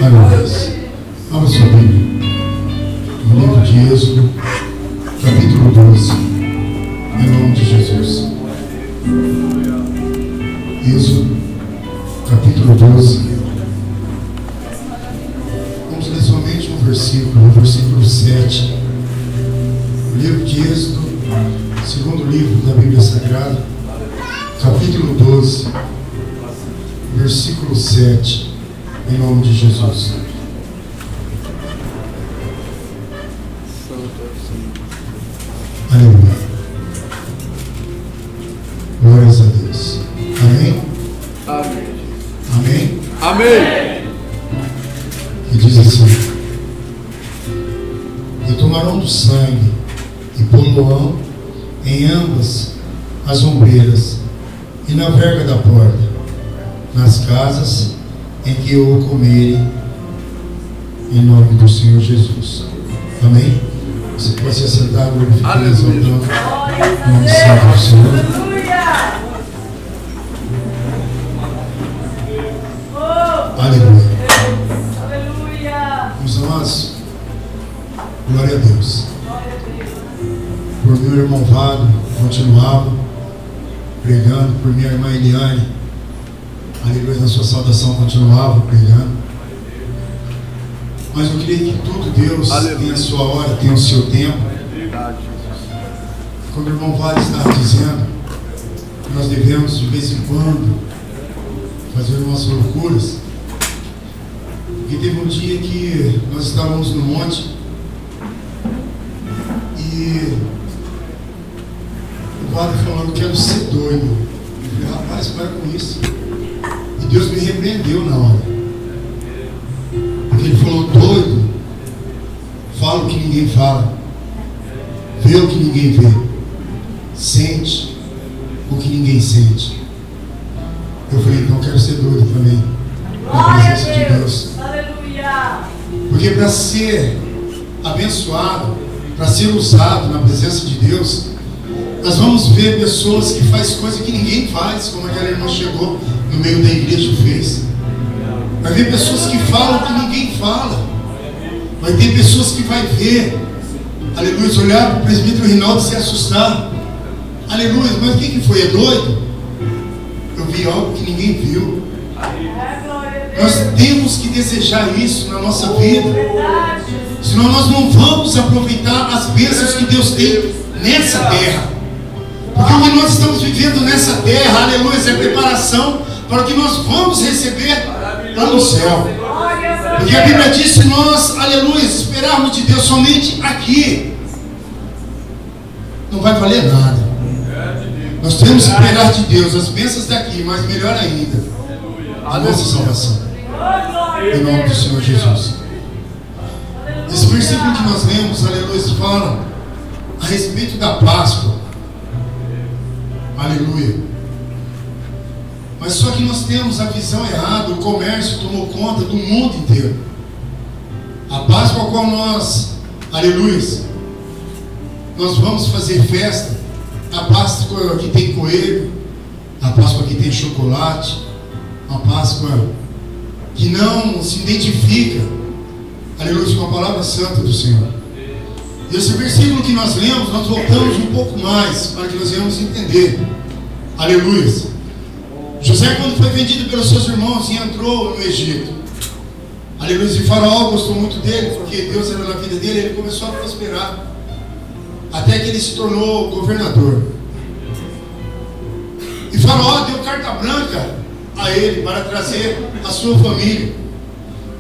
Aleluia. Abra sua Bíblia. No livro de Êxodo, capítulo 12. Em nome de Jesus. Êxodo, capítulo 12. Vamos ler somente um versículo, o versículo 7. O livro de Êxodo, segundo livro da Bíblia Sagrada, capítulo 12, versículo 7. Em nome de Jesus. Aleluia. Glórias a Deus. Amém? Amém. Amém? Amém. E diz assim: e tomarão do sangue e pô-lo-ão em ambas as ombreiras e na verga da porta, nas casas em que eu o comerem, em nome do Senhor Jesus. Amém? Você pode se assentar, glorificando e exaltando o nome santo do Senhor. Aleluia. Meus amados, glória a Deus. Por meu irmão Vado, continuava pregando, por minha irmã Eliane, aleluia, na sua saudação continuava pregando. Mas eu creio que tudo, Deus, aleluia, tem a sua hora, tem o seu tempo. Como o irmão Vado estava dizendo, nós devemos de vez em quando fazer nossas loucuras. Porque teve um dia que nós estávamos no monte e o padre falando que quero ser doido. Eu falei, rapaz, para com isso. E Deus me repreendeu na hora. Porque ele falou, doido, fala o que ninguém fala, vê o que ninguém vê, sente o que ninguém sente. Eu falei, então eu quero ser doido também, na presença de Deus. Aleluia. Porque para ser abençoado, para ser usado na presença de Deus, nós vamos ver pessoas que fazem coisas que ninguém faz, como aquela irmã chegou no meio da igreja e fez. Vai ver pessoas que falam que ninguém fala. Vai ter pessoas que vai ver, aleluia, olhar para o presbítero Rinaldo e se assustar. Aleluia, mas o que foi? É doido? Eu vi algo que ninguém viu. Nós temos que desejar isso na nossa vida. Senão nós não vamos aproveitar as bênçãos que Deus tem nessa terra. Porque o que nós estamos vivendo nessa terra, aleluia, é preparação para o que nós vamos receber lá no céu. Porque a Bíblia diz que nós, aleluia, esperarmos de Deus somente aqui, não vai valer nada. Nós temos que esperar de Deus as bênçãos daqui, mas melhor ainda, a nossa salvação. Em nome do Senhor Jesus. Esse versículo que nós lemos, aleluia, fala a respeito da Páscoa. Aleluia. Mas só que nós temos a visão errada. O comércio tomou conta do mundo inteiro. A Páscoa a qual nós, aleluia, nós vamos fazer festa. A Páscoa que tem coelho, a Páscoa que tem chocolate, a Páscoa que não se identifica, aleluia, com a palavra santa do Senhor. E esse versículo que nós lemos, nós voltamos um pouco mais para que nós venhamos entender. Aleluia. José, quando foi vendido pelos seus irmãos e entrou no Egito, aleluia, e Faraó gostou muito dele, porque Deus era na vida dele, ele começou a prosperar, até que ele se tornou governador. E Faraó deu carta branca a ele para trazer a sua família,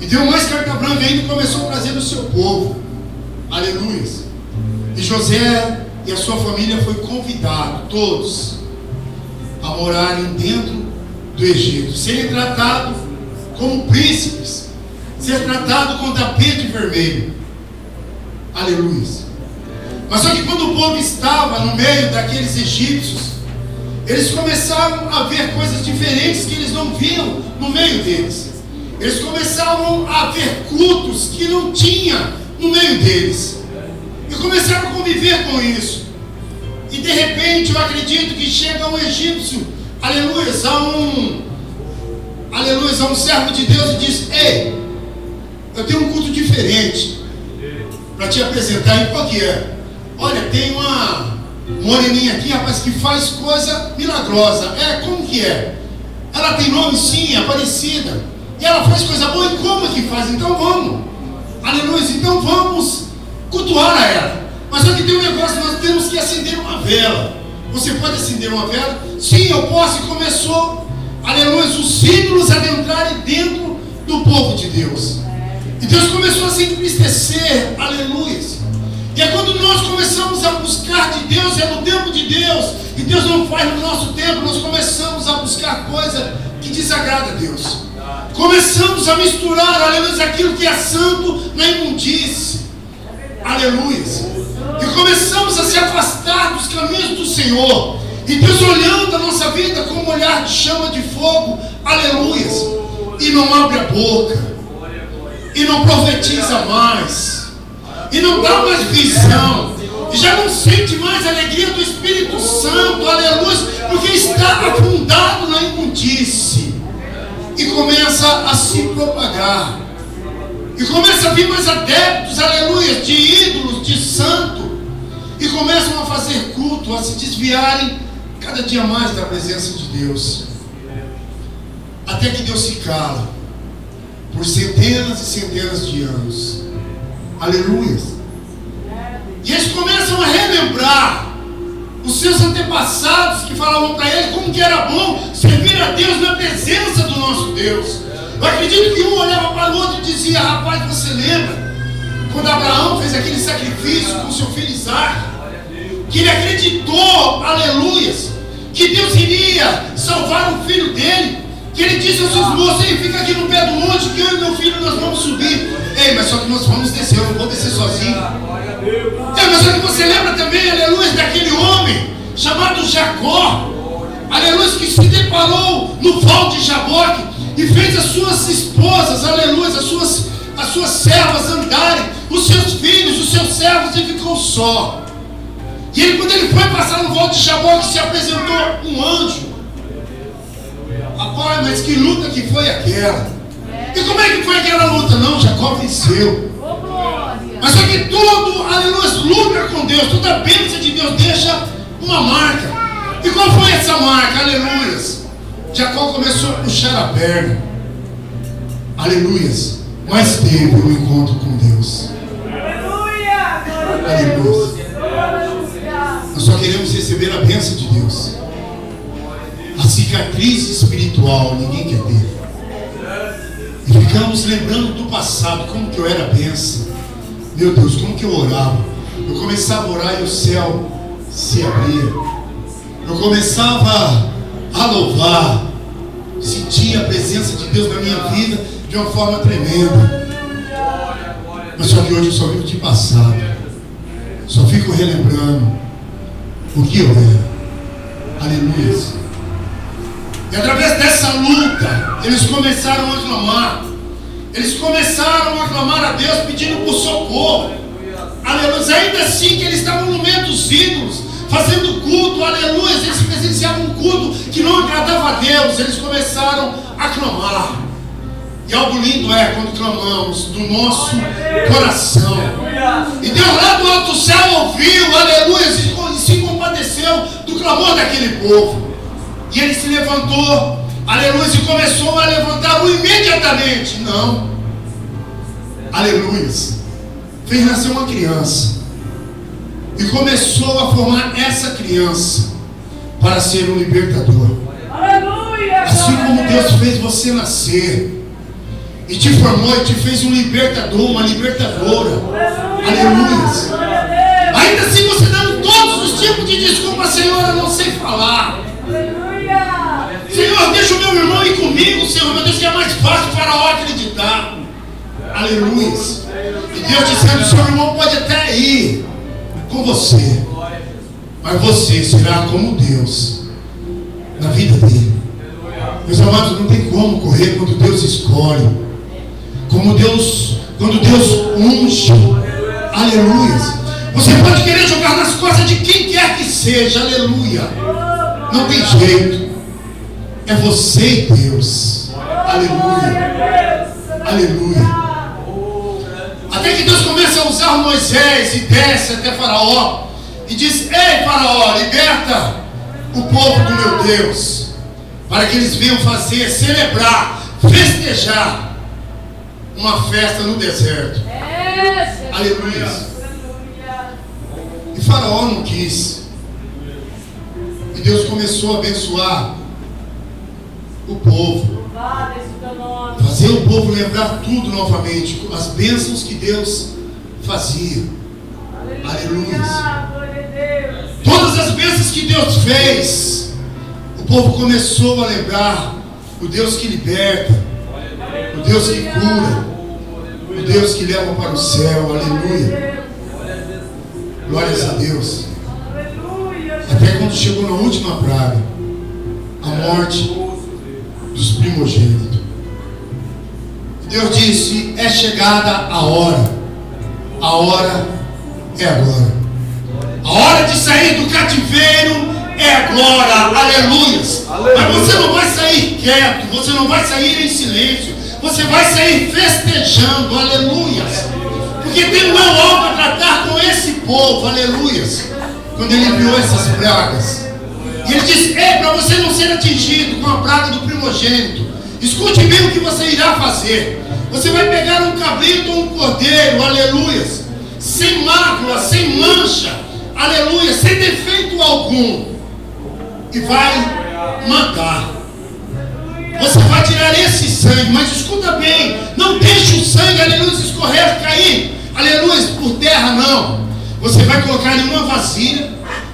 e deu mais carta branca ainda e começou a trazer o seu povo. Aleluia. E José e a sua família foi convidado, todos, a morarem dentro do Egito, serem tratados como príncipes, ser tratado com tapete vermelho. Aleluia. Mas só que quando o povo estava no meio daqueles egípcios, eles começaram a ver coisas diferentes que eles não viam no meio deles. Eles começaram a ver cultos que não tinha no meio deles, e começaram a conviver com isso. E de repente eu acredito que chega um egípcio, aleluia, a um servo de Deus e diz: ei, eu tenho um culto diferente para te apresentar. E qual que é? Olha, tem uma moreninha aqui, rapaz, que faz coisa milagrosa. Como que é? Ela tem nome, sim, é Aparecida. E ela faz coisa boa. E como é que faz? Então vamos. Aleluia. Então vamos cultuar a ela. Mas só que tem um negócio, nós temos que acender uma vela. Você pode acender uma vela? Sim, eu posso. E começou, aleluia, os ídolos a adentrarem dentro do povo de Deus. E Deus começou a se entristecer, aleluia. E é quando nós começamos a buscar de Deus, é no tempo de Deus, e Deus não faz no nosso tempo, nós começamos a buscar coisa que desagrada a Deus. Começamos a misturar, aleluia, aquilo que é santo na imundície. Aleluia. E começamos a se afastar dos caminhos do Senhor. E Deus olhando a nossa vida com um olhar de chama de fogo, aleluia. E não abre a boca. E não profetiza mais. E não dá mais visão. E já não sente mais a alegria do Espírito Santo, aleluia. Porque está afundado na imundície. E começa a se propagar. E começa a vir mais adeptos, aleluia, de ídolos, de santo. E começam a fazer culto, a se desviarem cada dia mais da presença de Deus. Até que Deus se cala. Por centenas e centenas de anos. Aleluia. E eles começam a relembrar os seus antepassados que falavam para ele como que era bom servir a Deus na presença do nosso Deus. Eu acredito que um olhava para o outro e dizia: rapaz, você lembra quando Abraão fez aquele sacrifício com seu filho Isaac? Que ele acreditou, aleluia, que Deus iria salvar o filho dele. Que ele disse aos seus moços: ei, fica aqui no pé do monte que eu e meu filho nós vamos subir. Ei, mas só que nós vamos descer, eu não vou descer sozinho. Ei, mas só que você lembra também, aleluia, daquele homem chamado Jacó, aleluia, que se deparou no val de Jaboque e fez as suas esposas, aleluia, as suas servas andarem, os seus filhos, os seus servos, e ficou só. E ele, quando ele foi passar no val de Jaboque, se apresentou um anjo. Rapaz, mas que luta que foi aquela? E como é que foi aquela luta? Não, Jacó venceu. Mas só que tudo, aleluia, luta com Deus, toda a bênção de Deus deixa uma marca. E qual foi essa marca? Aleluia. Jacó começou a puxar a perna. Aleluia. Mas teve um encontro com Deus. Aleluia. Nós só queremos receber a bênção de Deus. A cicatriz espiritual ninguém quer ter. E ficamos lembrando do passado, como que eu era bênção. Meu Deus, como que eu orava. Eu começava a orar e o céu se abria. Eu começava a louvar. Sentia a presença de Deus na minha vida de uma forma tremenda. Mas só que hoje eu só vivo de passado. Só fico relembrando o que eu era. Aleluia. E através dessa luta, eles começaram a clamar. Eles começaram a clamar a Deus pedindo por socorro. Aleluia. Ainda assim que eles estavam no meio dos ídolos, fazendo culto, aleluia. Eles presenciavam um culto que não agradava a Deus. Eles começaram a clamar. E algo lindo é quando clamamos do nosso coração. E Deus lá do alto céu ouviu, aleluia, e se compadeceu do clamor daquele povo. E ele se levantou, aleluia, e começou a levantá-lo imediatamente. Não, aleluia, fez nascer uma criança. E começou a formar essa criança para ser um libertador. Aleluia, assim como Deus fez você nascer e te formou e te fez um libertador, uma libertadora. Aleluia. Ainda assim você dando todos os tipos de desculpa: Senhor, eu não sei falar. Senhor, deixa o meu irmão ir comigo, Senhor, meu Deus, que é mais fácil para o acreditar. Aleluia. E Deus dizendo: seu irmão pode até ir com você, mas você será como Deus na vida dele. Meus amados, não tem como correr quando Deus escolhe. Quando Deus unge. Aleluia. Você pode querer jogar nas costas de quem quer que seja. Aleluia. Não tem jeito. É você e Deus. Aleluia. Aleluia. usar Moisés e desce até Faraó e diz: ei, Faraó, liberta o povo do meu Deus, para que eles venham fazer, celebrar, festejar uma festa no deserto. Aleluia. E Faraó não quis. E Deus começou a abençoar o povo, fazer o povo lembrar tudo novamente, as bênçãos que Deus fazia. Aleluia. Todas as bênçãos que Deus fez, o povo começou a lembrar o Deus que liberta, o Deus que cura, o Deus que leva para o céu. Aleluia. Glórias a Deus. Até quando chegou na última praga, a morte dos primogênitos, Deus disse: é chegada a hora é agora. A hora de sair do cativeiro é agora. Aleluias. Mas você não vai sair quieto, você não vai sair em silêncio, você vai sair festejando. Aleluias. Porque tem um algo a tratar com esse povo. Aleluias. Quando ele viu essas pragas, e ele disse: ei, para você não ser atingido com a praga do primogênito, escute bem o que você irá fazer. Você vai pegar um cabrito ou um cordeiro, aleluias, sem mácula, sem mancha, aleluia, sem defeito algum, e vai matar. Você vai tirar esse sangue, mas escuta bem, não deixe o sangue, aleluia, escorrer, cair, aleluia, por terra, não. Você vai colocar em uma vasilha,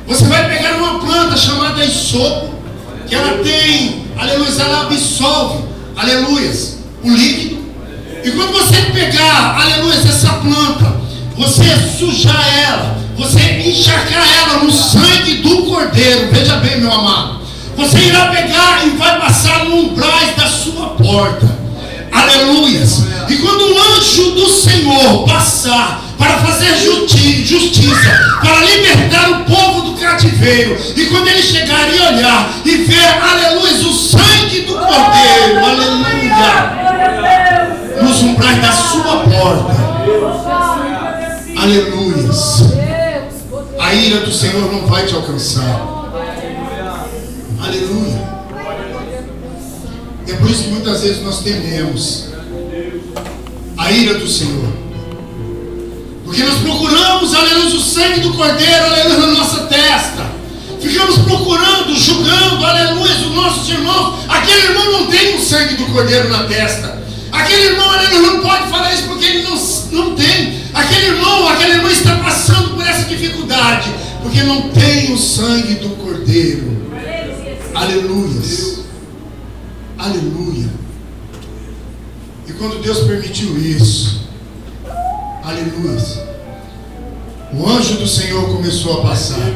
você vai pegar uma planta chamada isopo, que ela tem, aleluia, ela absorve, aleluia, o líquido. E quando você pegar, aleluia, essa planta, você sujar ela, você encharcar ela no sangue do cordeiro, veja bem, meu amado, você irá pegar e vai passar no umbrais da sua porta. Aleluias. E quando o anjo do Senhor passar para fazer justiça, para libertar o povo do cativeiro, e quando ele chegar e olhar e ver, aleluia, o sangue do cordeiro, aleluia, nos umbrais da sua porta, aleluias, a ira do Senhor não vai te alcançar. Aleluia. É por isso que muitas vezes nós tememos a ira do Senhor, porque nós procuramos, aleluia, o sangue do cordeiro, aleluia, na nossa testa. Ficamos procurando, julgando, aleluia, os nossos irmãos. Aquele irmão não tem o sangue do cordeiro na testa. Aquele irmão, aleluia, não pode falar isso porque ele não tem. Aquele irmão está passando por essa dificuldade porque não tem o sangue do cordeiro. Aleluias. Aleluia. E quando Deus permitiu isso, aleluias, o anjo do Senhor começou a passar.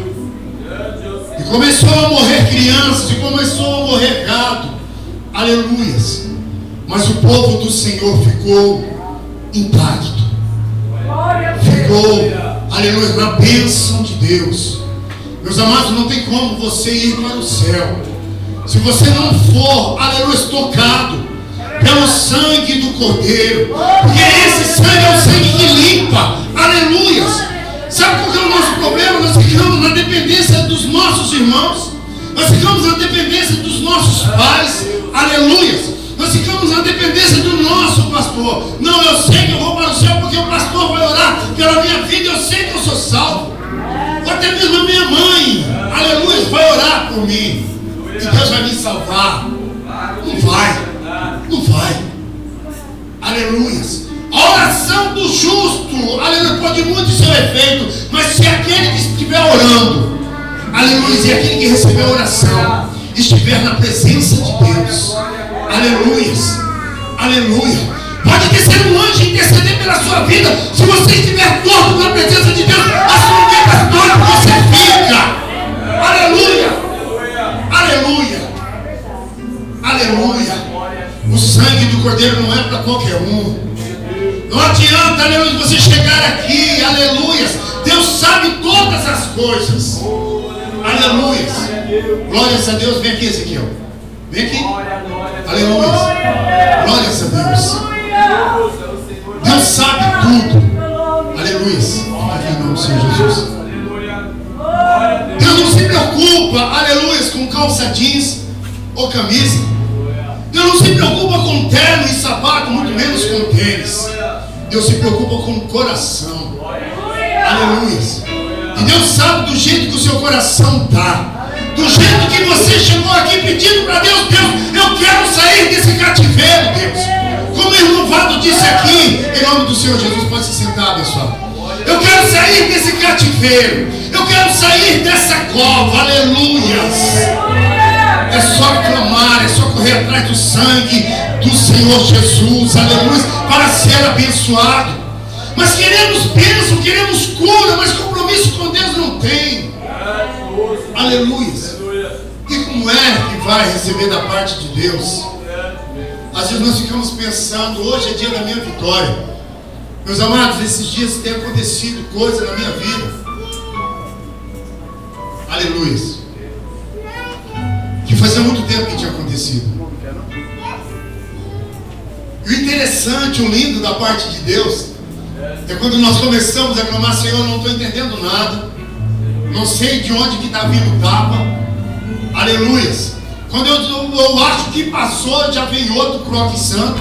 E começou a morrer crianças, e começou a morrer gado. Aleluias. Mas o povo do Senhor ficou intacto. Ficou, aleluia, na bênção de Deus. Meus amados, não tem como você ir para o céu se você não for, aleluia, tocado pelo sangue do Cordeiro. Porque esse sangue é o sangue que limpa. Aleluia. Sabe qual que é o nosso problema? Nós ficamos na dependência dos nossos irmãos. Nós ficamos na dependência dos nossos pais. Aleluia. Nós ficamos na dependência do nosso pastor. Não, eu sei que eu vou para o céu porque o pastor vai orar pela minha vida. Eu sei que eu sou salvo. Até mesmo a minha mãe, aleluia, vai orar por mim. E Deus vai me salvar. Não vai. Não vai. Aleluia. A oração do justo, aleluia, pode muito ser efeito. Mas se aquele que estiver orando, aleluia, e aquele que recebeu a oração estiver na presença de Deus, aleluia, aleluia, pode descer um anjo e interceder pela sua vida. Se você estiver torto na presença de Deus, as formigas tortas você fica. Aleluia, aleluia, aleluia. O sangue do Cordeiro não é para qualquer um. Não adianta, aleluia, você chegar aqui, aleluia. Deus sabe todas as coisas. Aleluia. Glórias a Deus. Vem aqui, Ezequiel. Vem aqui. Aleluia. Glórias a Deus. Deus sabe tudo. Aleluia. calça jeans ou camisa. Deus não se preocupa com terno e sapato, muito menos com tênis. Deus se preocupa com o coração. Aleluia. E Deus sabe do jeito que o seu coração está. Do jeito que você chegou aqui pedindo para Deus, Deus, eu quero sair desse cativeiro, Deus. Como o irmão Vado disse aqui, em nome do Senhor Jesus, pode se sentar, pessoal. Eu quero sair desse cativeiro. Eu quero sair dessa cova. Aleluias. É só clamar, é só correr atrás do sangue do Senhor Jesus. Aleluia. Para ser abençoado. Mas queremos bênção, queremos cura, mas compromisso com Deus não tem. Aleluia. E como é que vai receber da parte de Deus? Às vezes nós ficamos pensando, hoje é dia da minha vitória. Meus amados, esses dias tem acontecido coisa na minha vida. Aleluia. Que fazia muito tempo que tinha acontecido. E o interessante, o lindo da parte de Deus, é quando nós começamos a clamar, Senhor, eu não estou entendendo nada. Não sei de onde que está vindo o tapa. Aleluia. Quando eu acho que passou, já vem outro croque santo.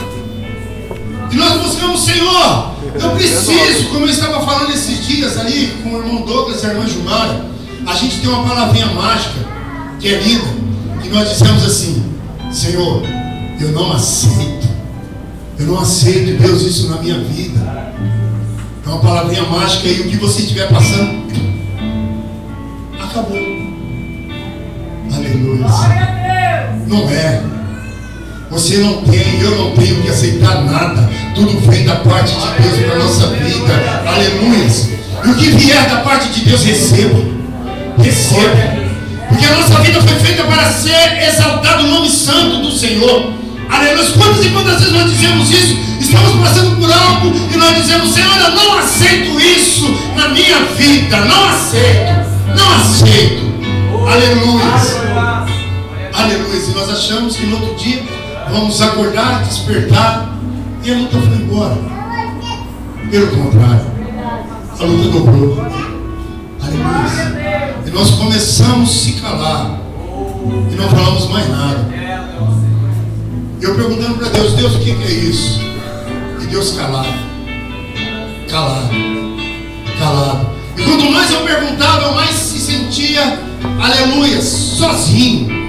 E nós buscamos, Senhor, eu preciso, como eu estava falando esses dias ali com o irmão Douglas e a irmã Jumara, a gente tem uma palavrinha mágica, que é linda, que nós dissemos assim, Senhor, eu não aceito, Deus, isso na minha vida. É uma palavrinha mágica e o que você estiver passando, acabou. Aleluia. Não é. Você não tem, eu não tenho que aceitar nada. Tudo vem da parte de Deus para a nossa vida. Aleluia. E o que vier da parte de Deus, receba. Receba. Porque a nossa vida foi feita para ser exaltado o nome santo do Senhor. Aleluia. Quantas e quantas vezes nós dizemos isso? Estamos passando por algo e nós dizemos, Senhor, eu não aceito isso na minha vida. Não aceito. Não aceito. Aleluia. Aleluia. E nós achamos que no outro dia vamos acordar, despertar e a luta foi embora. Pelo contrário, a luta dobrou. Aleluia. E nós começamos a se calar e não falamos mais nada. Eu perguntando para Deus, Deus, o que é isso? E Deus calado. Calado. Calado. E quanto mais eu perguntava, eu mais se sentia, aleluia, sozinho.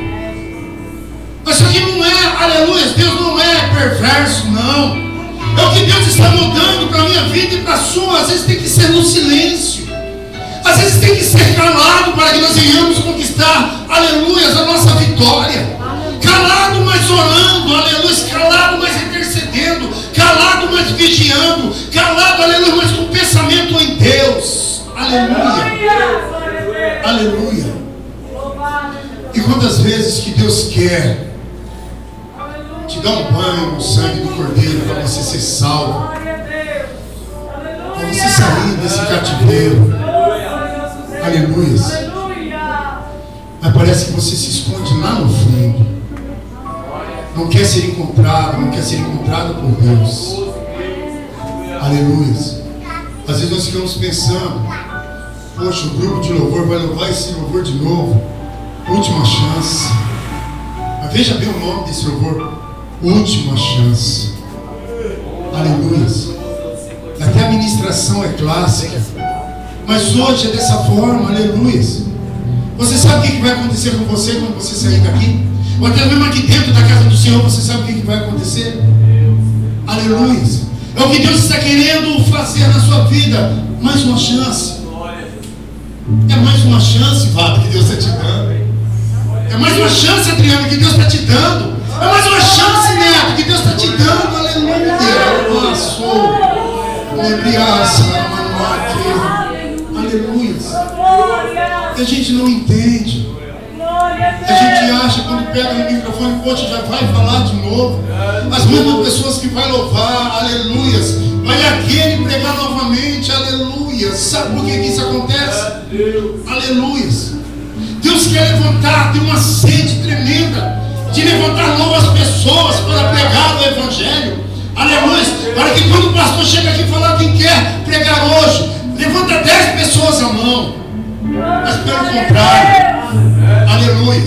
Mas isso aqui não é, aleluia, Deus não é perverso, não. É o que Deus está mudando para a minha vida e para a sua. Às vezes tem que ser no silêncio. Às vezes tem que ser calado para que nós venhamos conquistar, aleluia, a nossa vitória. Calado, mas orando, aleluia, calado, mas intercedendo, calado, mas vigiando, calado, aleluia, mas com pensamento em Deus. Aleluia. Aleluia. E quantas vezes que Deus quer te dar um banho no sangue do Cordeiro para você ser salvo, para você sair desse cativeiro. Aleluia. Mas parece que você se esconde lá no fundo. Não quer ser encontrado, não quer ser encontrado por Deus. Aleluia. Às vezes nós ficamos pensando, poxa, o grupo de louvor vai louvar esse louvor de novo. Última chance. Mas veja bem o nome desse louvor. Última chance. Aleluia. Até a ministração é clássica. Mas hoje é dessa forma, aleluia. Você sabe o que vai acontecer com você quando você sair daqui? Ou até mesmo aqui dentro da casa do Senhor, você sabe o que vai acontecer? Aleluia. É o que Deus está querendo fazer na sua vida. Mais uma chance. É mais uma chance, Vado, que Deus está te dando. É mais uma chance, Adriano, que Deus está te dando. É mais uma chance, Neto, que Deus está te dando. Aleluia. Aleluia. E a gente não entende. A gente acha, quando pega no microfone, poxa, já vai falar de novo. As mesmas pessoas que vai louvar, aleluia, vai aquele pregar novamente, aleluia. Sabe por que isso acontece? Aleluia. Deus quer levantar, tem uma sede tremenda de levantar novas pessoas para pregar o Evangelho. Aleluia. Para que quando o pastor chega aqui e falar quem quer pregar hoje, levanta 10 pessoas a mão. Mas pelo contrário, aleluia,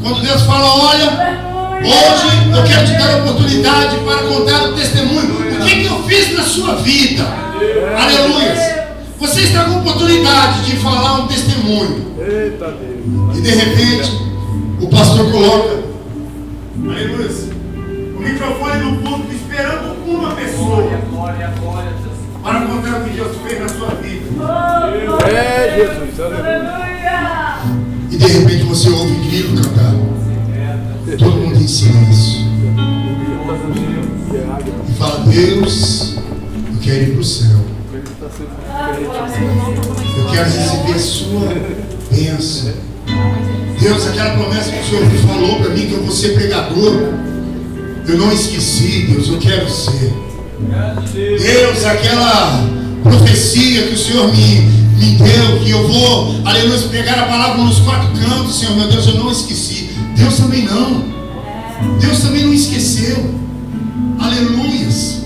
Quando Deus fala, olha, hoje eu quero te dar a oportunidade para contar o testemunho. O que eu fiz na sua vida? Aleluia. Você está com a oportunidade de falar um testemunho. E de repente, o pastor coloca, aleluia, o microfone no púlpito esperando uma pessoa para contar o que Deus fez na sua vida. Jesus, aleluia. E de repente você ouve grilo cantar. Todo mundo em silêncio. E fala, Deus, eu quero ir para o céu. Eu quero receber a sua bênção. Deus, aquela promessa que o Senhor falou para mim que eu vou ser pregador, eu não esqueci, Deus, eu quero ser. Deus, aquela profecia que o Senhor me deu, que eu vou, aleluia, pregar a palavra nos 4 cantos, Senhor, meu Deus, eu não esqueci. Deus também não. Deus também não esqueceu. Aleluias.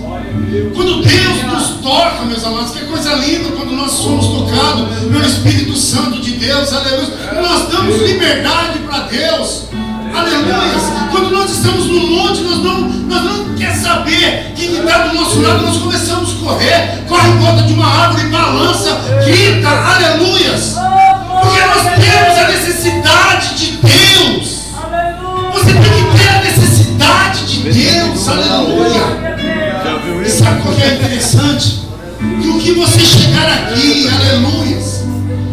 Quando Deus nos toca, meus amados, que coisa linda quando nós somos tocados pelo Espírito Santo de Deus, aleluia. Nós damos liberdade para Deus. Aleluia. Quando nós estamos no monte, nós não quer saber quem está do nosso lado, nós começamos a corre em volta de uma árvore, balança, grita, aleluia. Porque nós temos a necessidade de Deus. Você tem que ter a necessidade de Deus, aleluia. E sabe o que é interessante? Que o que você chegar aqui, aleluia,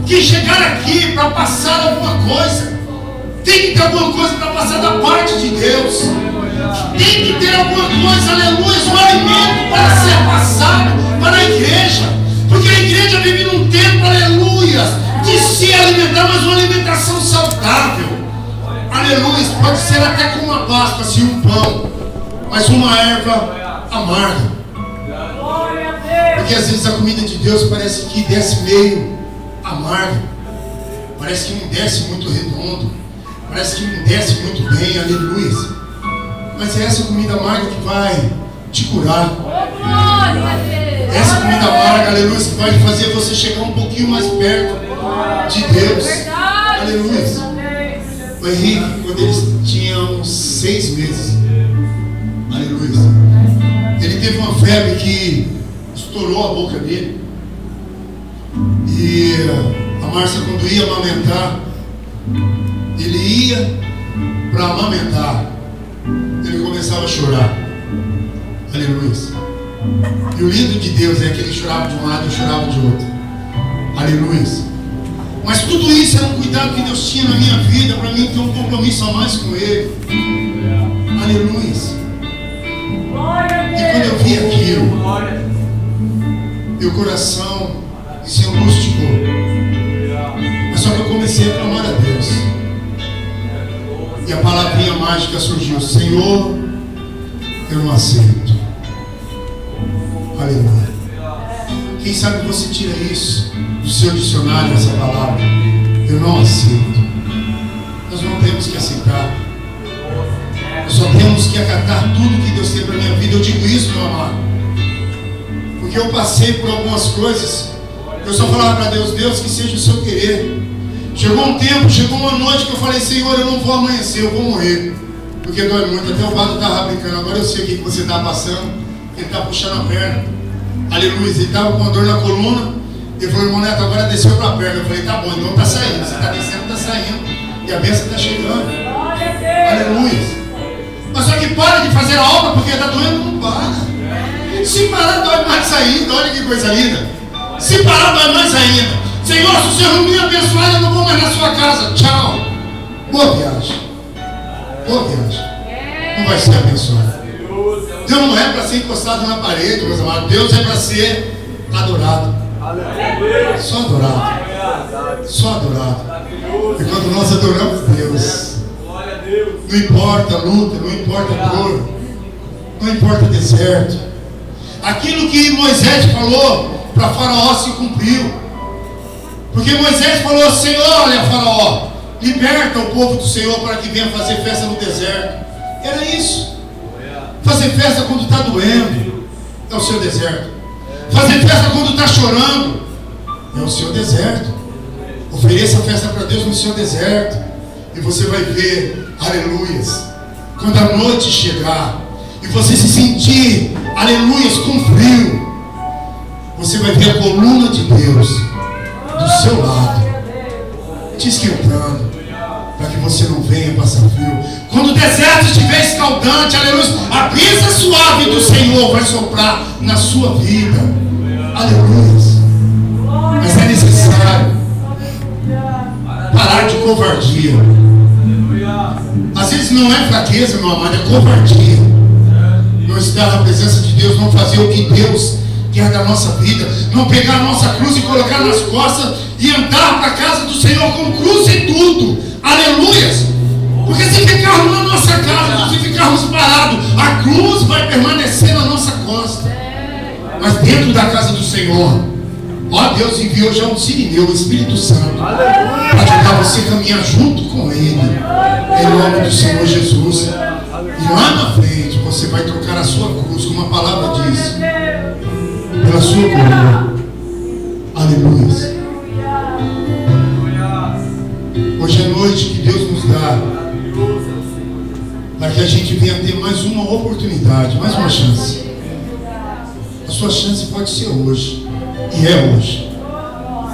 que chegar aqui para passar alguma coisa, tem que ter alguma coisa para passar da parte de Deus. Tem que ter alguma coisa, aleluia, um alimento para ser passado para a igreja. Porque a igreja vive num tempo, aleluia, de se alimentar, mas uma alimentação saudável. Aleluia, pode ser até com uma pasta, assim, um pão, mas uma erva amarga. Porque às vezes a comida de Deus parece que desce meio amarga, parece que não desce muito redondo, parece que não desce muito bem, aleluia. Mas é essa comida amarga que vai te curar. Essa comida amarga, aleluia, que vai fazer você chegar um pouquinho mais perto de Deus. Aleluia. O Henrique, quando eles tinham 6 meses, aleluia, ele teve uma febre que estourou a boca dele. E a Márcia, quando ia amamentar, ele ia para amamentar, ele começava a chorar. Aleluia. E o lindo de Deus é que ele chorava de um lado e eu chorava de outro. Aleluia. Mas tudo isso era um cuidado que Deus tinha na minha vida, para mim ter um compromisso a mais com Ele. Aleluia. E quando eu vi aquilo, meu coração se angustiou. Mas só que eu comecei a clamar a Deus. E a palavrinha mágica surgiu: Senhor, eu não aceito. Aleluia. Quem sabe você tira isso do seu dicionário, essa palavra. Eu não aceito. Nós não temos que aceitar. Nós só temos que acatar tudo que Deus tem para a minha vida. Eu digo isso, meu amado, porque eu passei por algumas coisas. Eu só falava para Deus: Deus, que seja o seu querer. Chegou um tempo, chegou uma noite que eu falei: Senhor, eu não vou amanhecer, eu vou morrer. Porque dói muito. Até o Vado estava brincando. Agora eu sei o que você está passando. Ele está puxando a perna. Aleluia. Ele estava com uma dor na coluna. Ele falou: irmão Neto, agora desceu para a perna. Eu falei: tá bom, então está saindo. Você está descendo, está saindo. E a bênção está chegando. Aleluia. Mas só que para de fazer a obra porque está doendo, não para. Se parar, dói mais ainda. Olha que coisa linda. Se parar, dói mais ainda. Senhor, se o Senhor não me abençoar, eu não vou mais na sua casa. Tchau. Boa viagem. Boa viagem. Não vai ser abençoado. Deus não é para ser encostado na parede, meus amados. Deus é para ser adorado. Só adorado. Só adorado. E quando nós adoramos Deus, não importa a luta, não importa a dor, não importa o deserto. Aquilo que Moisés falou para Faraó se cumpriu. Porque Moisés falou: Senhor, olha, Faraó, liberta o povo do Senhor para que venha fazer festa no deserto. Era isso. Fazer festa quando está doendo é o seu deserto. Fazer festa quando está chorando é o seu deserto. Ofereça a festa para Deus no seu deserto. E você vai ver Aleluias. Quando a noite chegar e você se sentir, aleluias, com frio, você vai ver a coluna de Deus do seu lado, te esquentando, para que você não venha passar frio. Quando o deserto estiver escaldante, aleluia, a brisa suave do Senhor vai soprar na sua vida. Aleluia. Mas é necessário parar de covardia. Às vezes não é fraqueza, meu amado, é covardia. Não estar na presença de Deus, não fazer o que Deus quer da nossa vida, não pegar a nossa cruz e colocar nas costas e andar para a casa do Senhor com cruz e tudo. Aleluias. Porque se ficarmos na nossa casa, se ficarmos parados, a cruz vai permanecer na nossa costa. Mas dentro da casa do Senhor, ó, Deus enviou já um sirineu, o Espírito Santo, para ajudar você a caminhar junto com Ele, em nome do Senhor Jesus. E lá na frente você vai trocar a sua cruz, como a palavra diz, pela sua coroa. Aleluia. Hoje é noite que Deus nos dá, para que a gente venha ter mais uma oportunidade, mais uma chance. A sua chance pode ser hoje, e é hoje.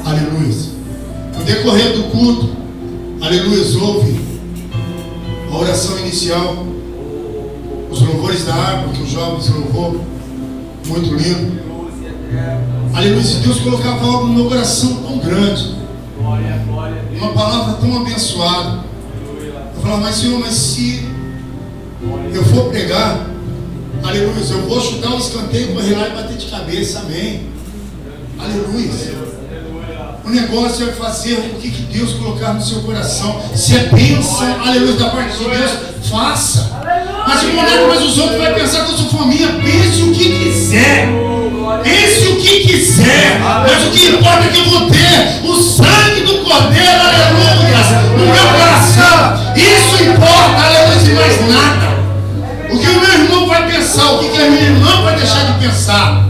Aleluia. No decorrer do culto, aleluia, houve a oração inicial, os louvores da harpa que os jovens louvou, muito lindo. Aleluia. Deus colocava algo no meu coração tão grande, uma palavra tão abençoada. Eu falava, mas Senhor, mas se eu for pregar, aleluia, eu vou chutar um escanteio, correr lá e bater de cabeça, amém. Aleluia. O negócio é fazer o que Deus colocar no seu coração. Se é bênção, aleluia, da parte de Deus, faça. Mas irmão, mas os outros vão pensar que eu sou família. Pense o que quiser. Pense o que quiser. Mas o que importa é que eu vou ter o sangue do Cordeiro, aleluia, no meu coração. Isso importa, aleluia, e mais nada. O que o meu irmão vai pensar, o que a minha irmã vai deixar de pensar.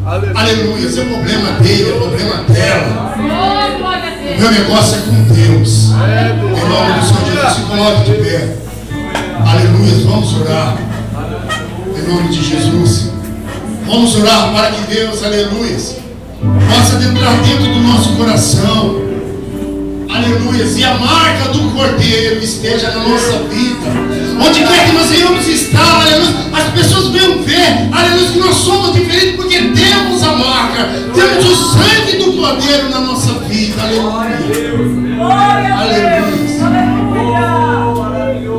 Aleluia, esse é o problema dele, é o problema dela. O meu negócio é com Deus. Em nome do Senhor Jesus, se coloque de pé. Aleluia, vamos orar. Em nome de Jesus. Vamos orar para que Deus, aleluia, possa entrar dentro do nosso coração. Aleluia, e a marca do Cordeiro esteja na nossa vida. Onde quer que nós venhamos estar, aleluia, as pessoas venham ver, aleluia, que nós somos diferentes porque temos a marca, temos o sangue do Cordeiro na nossa vida. Aleluia. Aleluia.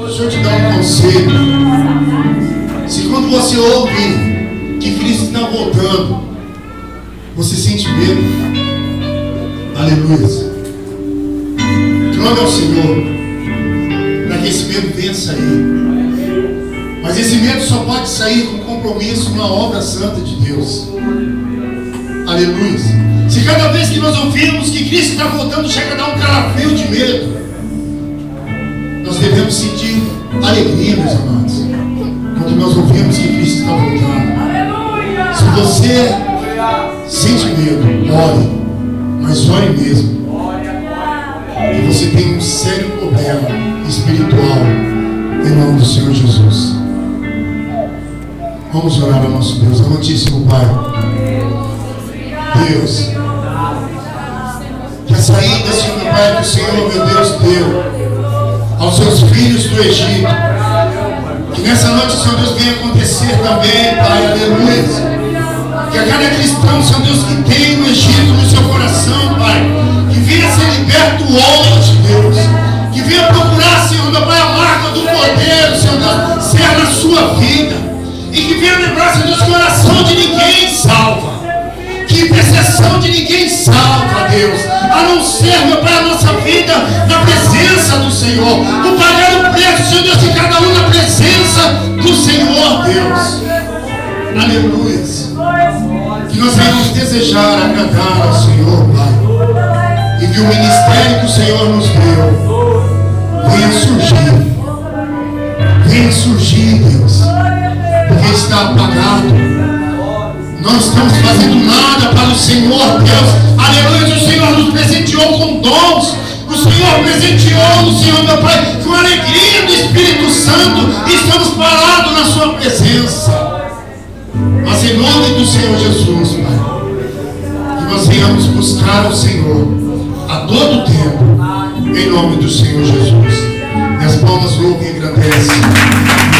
Deixa eu te dar um conselho. Se quando você ouve que Cristo está voltando, você sente medo, aleluia, clame ao Senhor para que esse medo venha sair. Mas esse medo só pode sair com compromisso na obra santa de Deus. Aleluia. Se cada vez que nós ouvimos que Cristo está voltando chega a dar um calafrio de medo, nós devemos sentir alegria, meus amados, quando nós ouvimos que Cristo está voltando. Se você sente medo, ore, mas ore mesmo. E você tem um sério problema espiritual, em nome do Senhor Jesus. Vamos orar ao nosso Deus, amantíssimo Pai. Deus, que a saída, Senhor meu Pai, que o Senhor, meu Deus, deu aos seus filhos do Egito, que nessa noite, Senhor Deus, venha acontecer também, Pai, aleluia. Que a cada cristão, Senhor Deus, que tem o Egito no seu coração, Pai, que venha ser liberto hoje, Deus, que venha procurar, Senhor meu Pai, a marca do Cordeiro, Senhor Deus, ser na sua vida, e que venha lembrar, Senhor Deus, que oração de ninguém salva, que intercessão de ninguém salva, Deus, a não ser, meu Pai, a nossa vida na presença do Senhor, o pagar o preço, Senhor Deus, de cada um na presença do Senhor, Deus. Aleluia. Que nós venhamos desejar agradar ao Senhor, Pai, e que o ministério que o Senhor nos deu venha surgir, Deus, porque está apagado. Não estamos fazendo nada para o Senhor, Deus. Aleluia, o Senhor nos presenteou com dons, o Senhor presenteou o Senhor, meu Pai, com a alegria do Espírito Santo, estamos parados na sua presença. Mas em nome do Senhor Jesus, Pai, que nós venhamos buscar o Senhor a todo tempo, em nome do Senhor Jesus. E as palmas louvam e engrandecem.